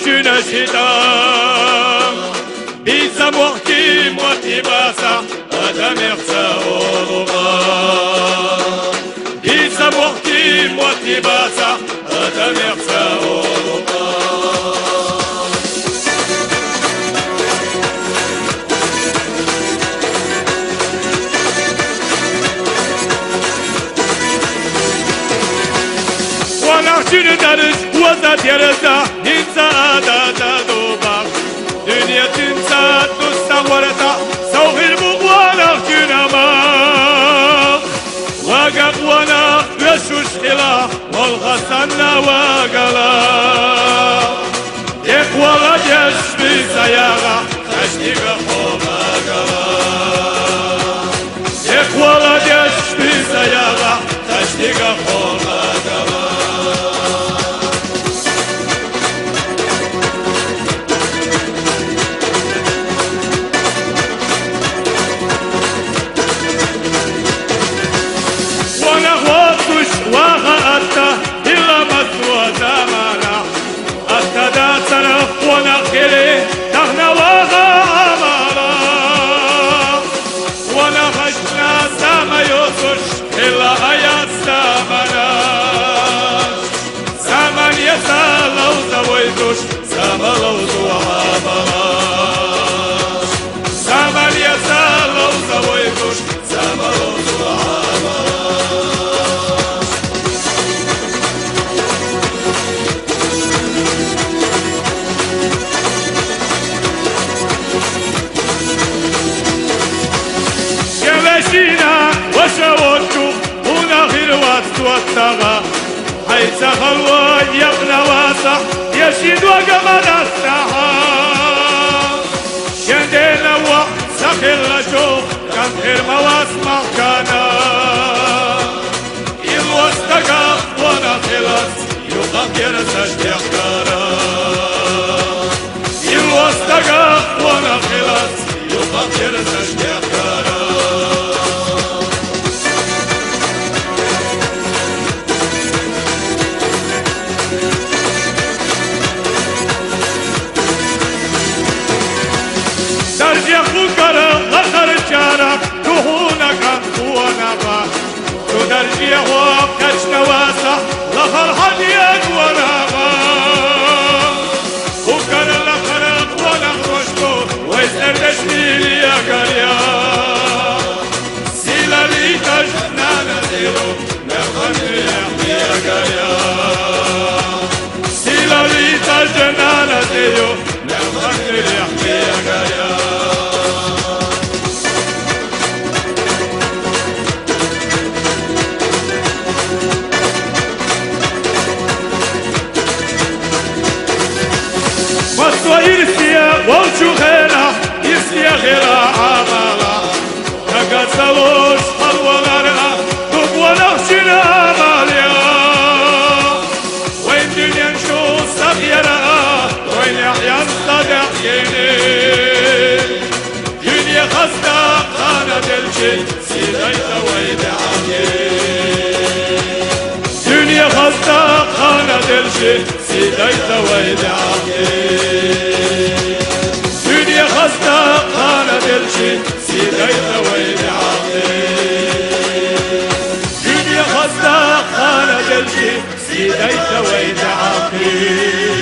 شنا شتام بيزا موحكي موتي باسا أدم يخساورما بيزا موحكي موتي باسا أدم يخساورما ونحشن درس وزاد يرزا ننسى آدادا دوبا دنيا تنسى تستغورتا سوغر بغوانا خشنما واقق وانا وشوش خلا والغسنا واقلا يقوالا جش بزياغا تشتيق خوما قلا يقوالا جش بزياغا تشتيق خوما قلا واغا أتا إلا مسوى زمانا أتا دا سنف ونخيري نحنا واغا عمالا ونخشنا سما يوسوش إلا آيات سامنا سامن يسا لو زويتوش سما لو زواملا سامن يسا لو زويتوش سما لو زواملا شينا وشوتو ونغير واتوتغا حيث خلوة يغنى واسع يشيد وقمد الساحة شندينا وسخر لشوف كان خير مواسمع كانا الوستقى ونخلص يغير سجدك كانا الوستقى ونخلص يغير سجدك كانا ترجع فكرة غخر الشارع دهونك ونبا تدرجع وكش نواسع غخر حديك ونبا فكرة لخرق ونخرجتو ويسر تشميل يا قريا سيلا لي تجنا نزيرو نخن يحمي يا قريا سيلا لي تجنا نزيرو نخن يحمي يا قريا ويرسيا ووشو خيرا يرسيا خيرا عمالا تقصلوش حلوة غرقا تبوى نخشنا عماليا وين دنيا نشو سخيرا وين يحيان صدق يني دنيا خستا خانة دلشي سيدايتا ويد عمي دنيا خستا خانة دلشي سيدايتا ويد عمي دنيا خستا خانة دلشي سيدايتا ويد عمي دنيا خستا خانة دلشي سيدايتا ويد عمي